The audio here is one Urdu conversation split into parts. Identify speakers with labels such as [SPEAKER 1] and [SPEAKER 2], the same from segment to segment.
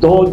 [SPEAKER 1] 2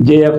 [SPEAKER 1] JF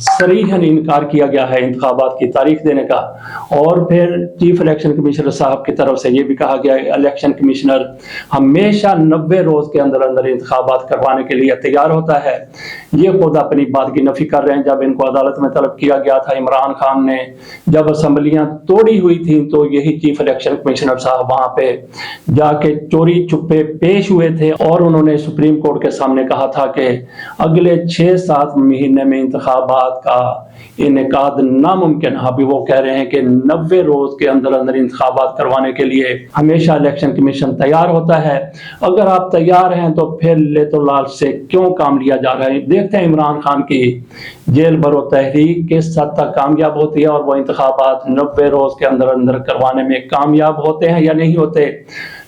[SPEAKER 1] صریحاً انکار کیا گیا ہے انتخابات کی تاریخ دینے کا۔ اور پھر چیف الیکشن کمشنر صاحب کی طرف سے یہ بھی کہا گیا ہے الیکشن کمشنر ہمیشہ 90 روز کے اندر اندر انتخابات کروانے کے لیے تیار ہوتا ہے۔ یہ خود اپنی بات کی نفی کر رہے ہیں۔ جب ان کو عدالت میں طلب کیا گیا تھا عمران خان نے جب اسمبلیاں توڑی ہوئی تھیں تو یہی چیف الیکشن کمشنر صاحب وہاں پہ جا کے چوری چھپے پیش ہوئے تھے، اور انہوں نے سپریم کورٹ کے سامنے کہا تھا کہ اگلے 6-7 مہینے میں انتخابات کا انعقاد ناممکن ہے۔ ابھی وہ کہہ رہے ہیں کہ 90 روز کے اندر اندر انتخابات کروانے کے لیے ہمیشہ الیکشن کمیشن تیار ہوتا ہے۔ اگر آپ تیار ہیں تو پھر لیت و لال سے کیوں کام لیا جا رہا ہے؟ دیکھتے ہیں عمران خان کی جیل برو تحریک کس حد تک کامیاب ہوتی ہے اور وہ انتخابات 90 روز کے اندر اندر کروانے میں کامیاب ہوتے ہیں یا نہیں ہوتے۔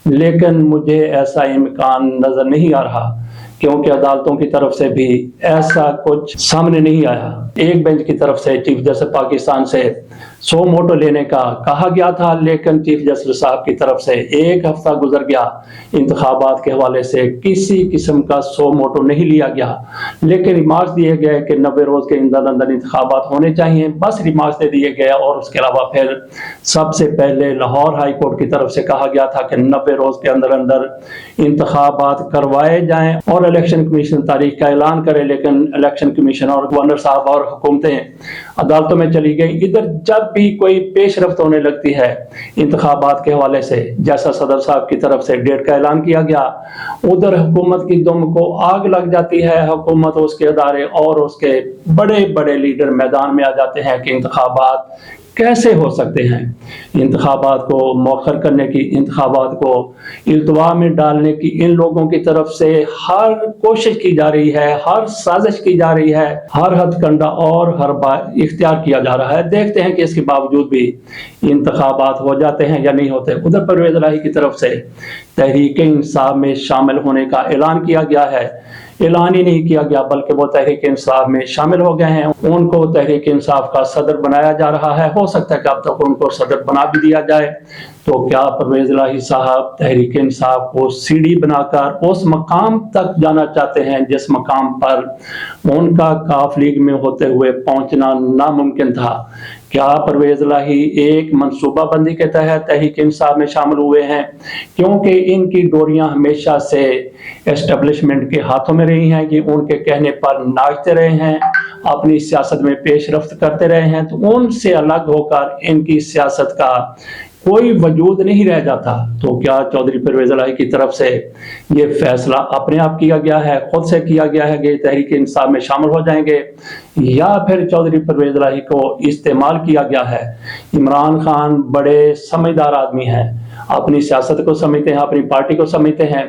[SPEAKER 1] لیکن مجھے ایسا امکان نظر نہیں آ رہا، کیونکہ عدالتوں کی طرف سے بھی ایسا کچھ سامنے نہیں آیا۔ ایک بینچ کی طرف سے چیف جسٹس پاکستان سے 100 موٹو لینے کا کہا گیا تھا، لیکن چیف جسٹس صاحب کی طرف سے 1 ہفتہ گزر گیا، انتخابات کے حوالے سے کسی قسم کا 100 موٹو نہیں لیا گیا، لیکن ریمارکس دیے گئے کہ 90 روز کے اندر اندر انتخابات ہونے چاہیے، بس ریمارکس دے دیے گئے۔ اور اس کے علاوہ پھر سب سے پہلے لاہور ہائی کورٹ کی طرف سے کہا گیا تھا کہ 90 روز کے اندر اندر انتخابات کروائے جائیں اور الیکشن کمیشن تاریخ کا اعلان کرے، لیکن الیکشن کمیشن اور گورنر صاحب اور حکومتیں عدالتوں میں چلی گئی۔ ادھر جب بھی کوئی پیش رفت ہونے لگتی ہے انتخابات کے حوالے سے، جیسا صدر صاحب کی طرف سے ڈیٹ کا اعلان کیا گیا، ادھر حکومت کی دم کو آگ لگ جاتی ہے۔ حکومت، اس کے ادارے اور اس کے بڑے بڑے لیڈر میدان میں آ جاتے ہیں کہ انتخابات کیسے ہو سکتے ہیں۔ انتخابات کو مؤخر کرنے کی، انتخابات کو التوا میں ڈالنے کی ان لوگوں کی طرف سے ہر کوشش کی جا رہی ہے، ہر سازش کی جا رہی ہے، ہر ہتھ کنڈا اور ہر بار اختیار کیا جا رہا ہے۔ دیکھتے ہیں کہ اس کے باوجود بھی انتخابات ہو جاتے ہیں یا نہیں ہوتے۔ ادھر پرویز الہی کی طرف سے تحریک انصاف میں شامل ہونے کا اعلان کیا گیا ہے۔ اعلان ہی نہیں کیا گیا بلکہ وہ تحریک انصاف میں شامل ہو گئے ہیں۔ ان کو تحریک انصاف کا صدر بنایا جا رہا ہے۔ ہو سکتا ہے کہ اب تک ان کو صدر بنا بھی دیا جائے۔ تو کیا پرویز الہی صاحب تحریک انصاف کو سیڑھی بنا کر اس مقام تک جانا چاہتے ہیں جس مقام پر ان کا کاف لیگ میں ہوتے ہوئے پہنچنا ناممکن تھا؟ کیا پرویز الہی ایک منصوبہ بندی کے تحت تحریک انصاف میں شامل ہوئے ہیں؟ کیونکہ ان کی ڈوریاں ہمیشہ سے اسٹیبلشمنٹ کے ہاتھوں میں رہی ہیں، یہ ان کے کہنے پر ناچتے رہے ہیں، اپنی سیاست میں پیش رفت کرتے رہے ہیں، تو ان سے الگ ہو کر ان کی سیاست کا کوئی وجود نہیں رہ جاتا۔ تو کیا چودھری پرویز الہی کی طرف سے یہ فیصلہ اپنے آپ کیا گیا ہے، خود سے کیا گیا ہے کہ تحریک انصاف میں شامل ہو جائیں گے، یا پھر چودھری پرویز الہی کو استعمال کیا گیا ہے؟ عمران خان بڑے سمجھدار آدمی ہیں، اپنی سیاست کو سمجھتے ہیں، اپنی پارٹی کو سمجھتے ہیں۔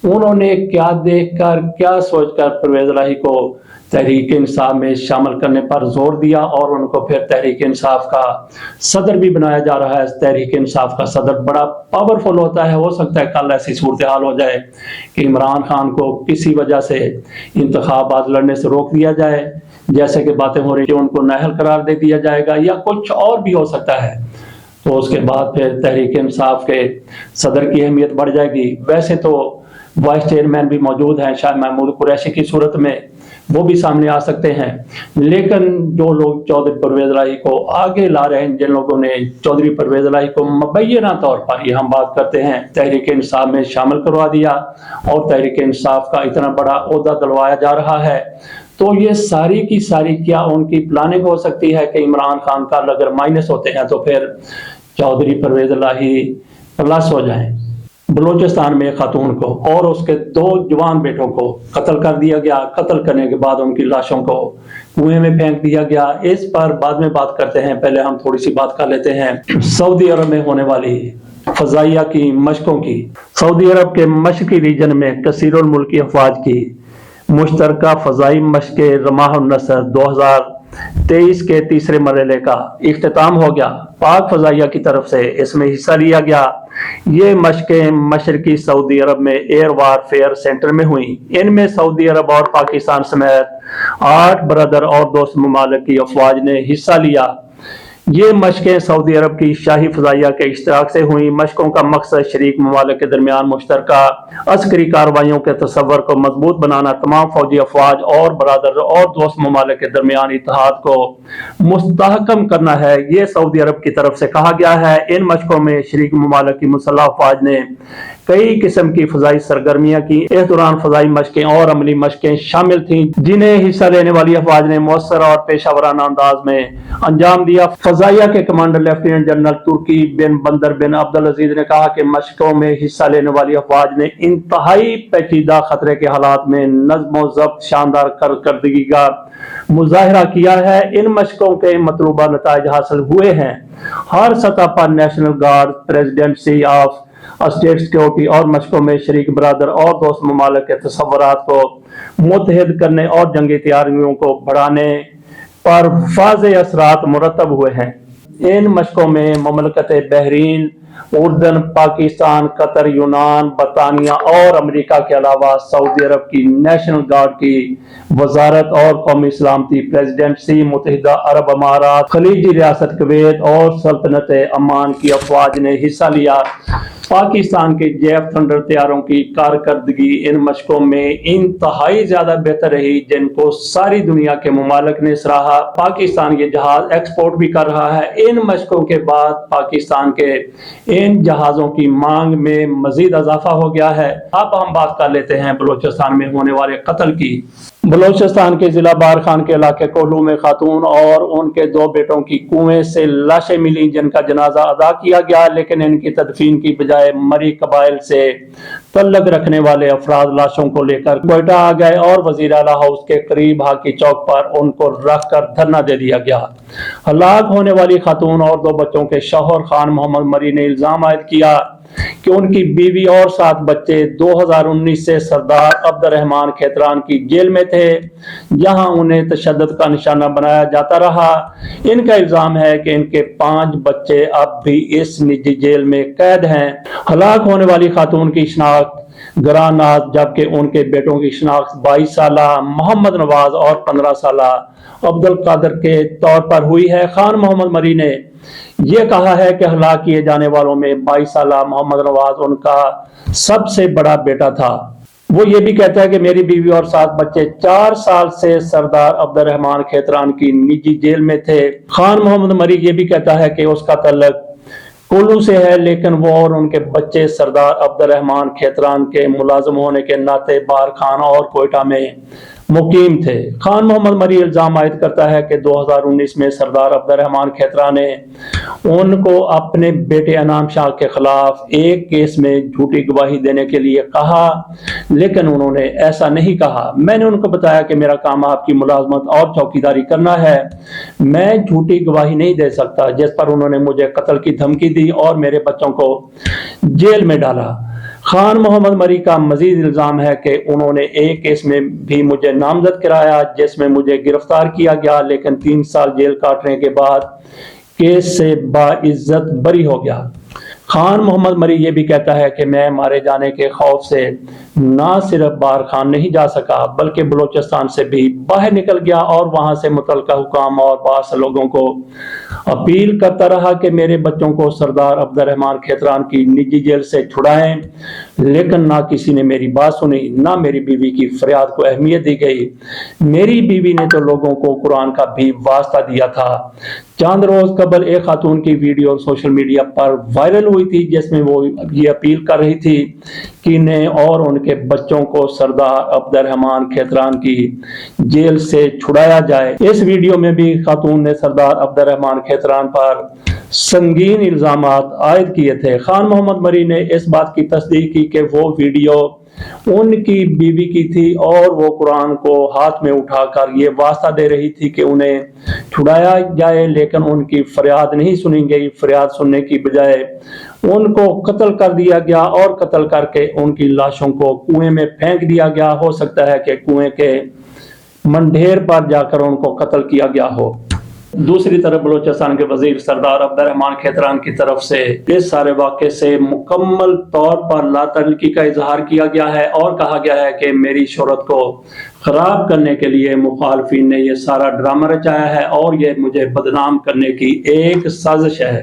[SPEAKER 1] انہوں نے کیا دیکھ کر، کیا سوچ کر پرویز الہی کو تحریک انصاف میں شامل کرنے پر زور دیا اور ان کو پھر تحریک انصاف کا صدر بھی بنایا جا رہا ہے؟ تحریک انصاف کا صدر بڑا پاورفل ہوتا ہے، ہو سکتا ہے کل ایسی صورتحال ہو جائے کہ عمران خان کو کسی وجہ سے انتخابات لڑنے سے روک دیا جائے، جیسے کہ باتیں ہو رہی ہیں کہ ان کو نااہل قرار دے دیا جائے گا، یا کچھ اور بھی ہو سکتا ہے۔ تو اس کے بعد پھر تحریک انصاف کے صدر کی اہمیت بڑھ جائے گی۔ ویسے تو وائس چیئرمین بھی موجود ہیں، شاہ محمود قریشی کی صورت میں وہ بھی سامنے آ سکتے ہیں، لیکن جو لوگ چودھری پرویز الہی کو آگے لا رہے ہیں، جن لوگوں نے چودھری پرویز الہی کو مبینہ طور پر، یہ ہم بات کرتے ہیں، تحریک انصاف میں شامل کروا دیا اور تحریک انصاف کا اتنا بڑا عہدہ دلوایا جا رہا ہے، تو یہ ساری کی ساری کیا ان کی پلاننگ ہو سکتی ہے کہ عمران خان کا اگر مائنس ہوتے ہیں تو پھر چودھری پرویز الہی پلس ہو جائیں؟ بلوچستان میں خاتون کو اور اس کے 2 جوان بیٹوں کو قتل کر دیا گیا۔ قتل کرنے کے بعد ان کی لاشوں کو کنویں میں پھینک دیا گیا۔ اس پر بعد میں بات کرتے ہیں، پہلے ہم تھوڑی سی بات کر لیتے ہیں سعودی عرب میں ہونے والی فضائیہ کی مشقوں کی۔ سعودی عرب کے مشرقی ریجن میں کثیر الملکی افواج کی مشترکہ فضائی مشق رماح النصر 2023 کے تیسرے مرحلے کا اختتام ہو گیا۔ پاک فضائیہ کی طرف سے اس میں حصہ لیا گیا۔ یہ مشقیں مشرقی سعودی عرب میں ایئر وار فیئر سینٹر میں ہوئیں۔ ان میں سعودی عرب اور پاکستان سمیت 8 برادر اور دوست ممالک کی افواج نے حصہ لیا۔ یہ مشقیں سعودی عرب کی شاہی فضائیہ کے اشتراک سے ہوئیں۔ مشقوں کا مقصد شریک ممالک کے درمیان مشترکہ عسکری کارروائیوں کے تصور کو مضبوط بنانا، تمام فوجی افواج اور برادر اور دوست ممالک کے درمیان اتحاد کو مستحکم کرنا ہے۔ یہ سعودی عرب کی طرف سے کہا گیا ہے۔ ان مشقوں میں شریک ممالک کی مسلح افواج نے کئی قسم کی فضائی سرگرمیاں کی۔ اس دوران فضائی مشقیں اور عملی مشقیں شامل تھیں جنہیں حصہ لینے والی افواج نے مؤثر اور پیشہ ورانہ انداز میں انجام دیا۔ فضائیہ کے کمانڈر لیفٹیننٹ جنرل ترکی بن بندر بن عبدالعزیز نے کہا کہ مشقوں میں حصہ لینے والی افواج نے انتہائی پیچیدہ خطرے کے حالات میں نظم و ضبط شاندار کارکردگی کا مظاہرہ کیا ہے۔ ان مشقوں کے مطلوبہ نتائج حاصل ہوئے ہیں۔ ہر سطح پر national guard, presidency of state security اور مشقوں میں شریک برادر اور دوست ممالک کے تصورات کو متحد کرنے اور جنگی تیاریوں کو بڑھانے پر واضح اثرات مرتب ہوئے ہیں۔ ان مشقوں میں مملکت بحرین، اردن، پاکستان، قطر، یونان، برطانیہ اور امریکہ کے علاوہ سعودی عرب کی نیشنل گارڈ کی وزارت اور قومی سلامتی، پریزیڈنسی، متحدہ عرب امارات، خلیجی ریاست کویت اور سلطنت عمان کی افواج نے حصہ لیا۔ پاکستان کے جیف تھنڈر طیاروں کی کارکردگی ان مشقوں میں انتہائی زیادہ بہتر رہی، جن کو ساری دنیا کے ممالک نے سراہا۔ پاکستان یہ جہاز ایکسپورٹ بھی کر رہا ہے۔ ان مشقوں کے بعد پاکستان کے ان جہازوں کی مانگ میں مزید اضافہ ہو گیا ہے۔ اب ہم بات کر لیتے ہیں بلوچستان میں ہونے والے قتل کی۔ بلوچستان کے ضلع بارخان کے علاقے کوہلو میں خاتون اور ان کے 2 بیٹوں کی کنویں سے لاشیں ملیں، جن کا جنازہ ادا کیا گیا، لیکن ان کی تدفین کی بجائے مری قبائل سے تعلق رکھنے والے افراد لاشوں کو لے کر کوئٹہ آ گئے اور وزیر اعلیٰ ہاؤس کے قریب ہاکی چوک پر ان کو رکھ کر دھرنا دے دیا گیا۔ ہلاک ہونے والی خاتون اور 2 بچوں کے شوہر خان محمد مری نے الزام عائد کیا کہ ان کی بیوی اور 7 بچے 2019 سے سردار عبد الرحمان کھیتران کی جیل میں تھے، جہاں انہیں تشدد کا نشانہ بنایا جاتا رہا۔ ان کا الزام ہے کہ ان کے 5 بچے اب بھی اس نجی جیل میں قید ہیں۔ ہلاک ہونے والی خاتون کی شناخت گراں ناز، جبکہ ان کے بیٹوں کی شناخت 22 سالہ محمد نواز اور 15 سالہ عبد القادر کے طور پر ہوئی ہے۔ خان محمد مری نے یہ کہا ہے کہ ہلاک کیے جانے والوں میں 22 سالہ محمد نواز ان کا سب سے بڑا بیٹا تھا۔ وہ یہ بھی کہتا ہے کہ میری بیوی اور 7 بچے 4 سال سے سردار عبد الرحمان کھیتران کی نجی جیل میں تھے۔ خان محمد مری یہ بھی کہتا ہے کہ اس کا تعلق کولو سے ہے، لیکن وہ اور ان کے بچے سردار عبد الرحمان کھیتران کے ملازم ہونے کے ناطے بارخان اور کوئٹہ میں مقیم تھے۔ خان محمد مری الزام عائد کرتا ہے کہ 2019 میں سردار عبد الرحمان کھیتران نے ان کو اپنے بیٹے انعام شاہ کے خلاف ایک کیس میں جھوٹی گواہی دینے کے لیے کہا، لیکن انہوں نے ایسا نہیں کہا۔ میں نے ان کو بتایا کہ میرا کام آپ کی ملازمت اور چوکیداری کرنا ہے، میں جھوٹی گواہی نہیں دے سکتا، جس پر انہوں نے مجھے قتل کی دھمکی دی اور میرے بچوں کو جیل میں ڈالا۔ خان محمد مری کا مزید الزام ہے کہ انہوں نے ایک کیس میں بھی مجھے نامزد کرایا، جس میں مجھے گرفتار کیا گیا، لیکن 3 سال جیل کاٹنے کے بعد کیس سے باعزت بری ہو گیا۔ خان محمد مری یہ بھی کہتا ہے کہ میں مارے جانے کے خوف سے نہ صرف بارخان نہیں جا سکا، بلکہ بلوچستان سے بھی باہر نکل گیا اور وہاں سے متعلقہ حکام اور بعض لوگوں کو اپیل کرتا رہا کہ میرے بچوں کو سردار عبد الرحمان کھیتران کی نجی جیل سے چھڑائیں، لیکن نہ کسی نے میری بات سنی، نہ میری بیوی کی فریاد کو اہمیت دی گئی۔ میری بیوی نے تو لوگوں کو قرآن کا بھی واسطہ دیا تھا۔ چند روز قبل ایک خاتون کی ویڈیو سوشل میڈیا پر وائرل ہوئی تھی، جس میں وہ یہ اپیل کر رہی تھی کہ انہیں اور ان کے بچوں کو سردار عبد الرحمان کھیتران کی جیل سے چھڑایا جائے۔ اس ویڈیو میں بھی خاتون نے سردار عبد الرحمان کھیتران پر سنگین الزامات عائد کیے تھے۔ خان محمد مری نے اس بات کی تصدیق کی کہ وہ ویڈیو ان کی بیوی کی تھی اور وہ قرآن کو ہاتھ میں اٹھا کر یہ واسطہ دے رہی تھی کہ انہیں چھڑایا جائے، لیکن ان کی فریاد نہیں سنی گئی۔ فریاد سننے کی بجائے ان کو قتل کر دیا گیا اور قتل کر کے ان کی لاشوں کو کنویں میں پھینک دیا گیا۔ ہو سکتا ہے کہ کنویں کے منڈھیر پر جا کر ان کو قتل کیا گیا ہو۔ دوسری طرف بلوچستان کے وزیر سردار عبد الرحمان کھیتران کی طرف سے اس سارے واقعے سے مکمل طور پر لاتعلقی کا اظہار کیا گیا ہے اور کہا گیا ہے کہ میری شہرت کو خراب کرنے کے لیے مخالفین نے یہ سارا ڈرامہ رچایا ہے اور یہ مجھے بدنام کرنے کی ایک سازش ہے۔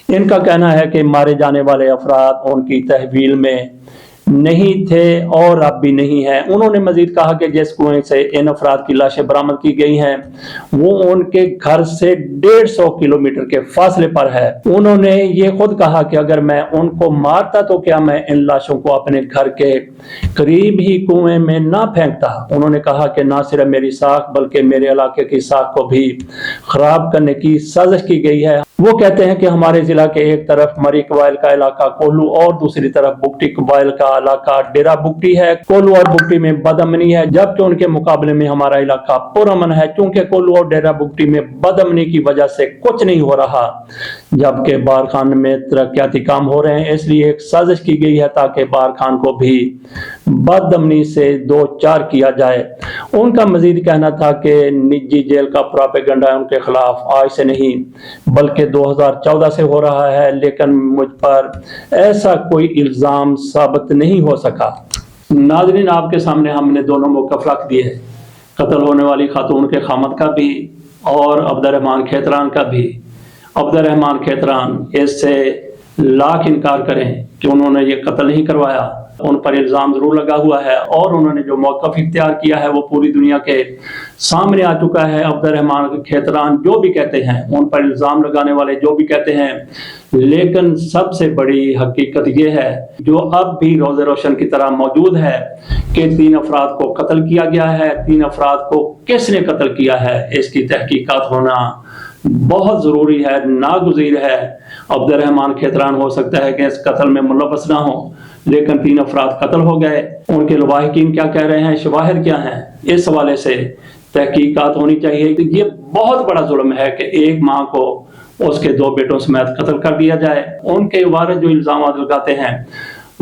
[SPEAKER 1] ان کا کہنا ہے کہ مارے جانے والے افراد ان کی تحویل میں نہیں تھے اور اب بھی نہیں ہے۔ انہوں نے مزید کہا کہ جس کنویں سے ان افراد کی لاشیں برآمد کی گئی ہیں وہ ان کے گھر سے 150 کلومیٹر کے فاصلے پر ہے۔ انہوں نے یہ خود کہا کہ اگر میں ان کو مارتا تو کیا میں ان لاشوں کو اپنے گھر کے قریب ہی کنویں میں نہ پھینکتا۔ انہوں نے کہا کہ نہ صرف میری ساکھ بلکہ میرے علاقے کی ساکھ کو بھی خراب کرنے کی سازش کی گئی ہے۔ وہ کہتے ہیں کہ ہمارے ضلع کے ایک طرف مری قبائل کا علاقہ کولو اور دوسری طرف بگٹی قبائل کا علاقہ ڈیرہ بگٹی ہے۔ کولو اور بگٹی میں بد امنی ہے جبکہ ان کے مقابلے میں ہمارا علاقہ پرامن ہے، چونکہ کولو اور ڈیرہ بگٹی میں بد امنی کی وجہ سے کچھ نہیں ہو رہا جبکہ بارخان میں ترقیاتی کام ہو رہے ہیں، اس لیے ایک سازش کی گئی ہے تاکہ بارخان کو بھی بد امنی سے دو چار کیا جائے۔ ان کا مزید کہنا تھا کہ نجی جیل کا پراپیگنڈا ان کے خلاف آج سے نہیں بلکہ 2014 سے ہو رہا ہے، لیکن مجھ پر ایسا کوئی الزام ثابت نہیں ہو سکا۔ ناظرین، آپ کے سامنے ہم نے دونوں موقف رکھ دیے، قتل ہونے والی خاتون کے خامد کا بھی اور عبد الرحمان کھیتران کا بھی۔ عبد الرحمان کھیتران اس سے لاکھ انکار کریں کہ انہوں نے یہ قتل نہیں کروایا، ان پر الزام ضرور لگا ہوا ہے اور انہوں نے جو موقف اختیار کیا ہے وہ پوری دنیا کے سامنے آ چکا ہے۔ عبد الرحمان کھیتران جو بھی کہتے ہیں، ان پر الزام لگانے والے جو بھی کہتے ہیں، لیکن سب سے بڑی حقیقت یہ ہے جو اب بھی روز روشن کی طرح موجود ہے کہ 3 افراد کو قتل کیا گیا ہے۔ 3 افراد کو کس نے قتل کیا ہے اس کی تحقیقات ہونا بہت ضروری ہے، ناگزیر ہے۔ عبد الرحمان کھیتران ہو سکتا ہے کہ اس قتل میں ملوث نہ ہو، لیکن 3 افراد قتل ہو گئے۔ ان کے لواحقین کیا کہہ رہے ہیں، شواہد کیا ہیں، اس حوالے سے تحقیقات ہونی چاہیے۔ یہ بہت بڑا ظلم ہے کہ ایک ماں کو اس کے 2 بیٹوں سمیت قتل کر دیا جائے۔ ان کے وارث جو الزامات لگاتے ہیں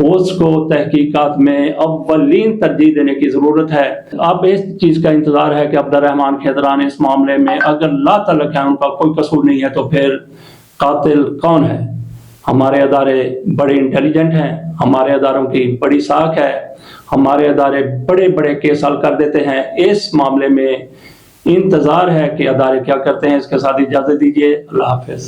[SPEAKER 1] اس کو تحقیقات میں اولین ترجیح دینے کی ضرورت ہے۔ اب اس چیز کا انتظار ہے کہ عبد الرحمان کھیتران اس معاملے میں اگر لا تعلق ہے، ان کا کوئی قصور نہیں ہے، تو پھر قاتل کون ہے؟ ہمارے ادارے بڑے انٹیلیجنٹ ہیں، ہمارے اداروں کی بڑی ساکھ ہے، ہمارے ادارے بڑے بڑے کیس حل کر دیتے ہیں۔ اس معاملے میں انتظار ہے کہ ادارے کیا کرتے ہیں۔ اس کے ساتھ اجازت دیجیے، اللہ حافظ۔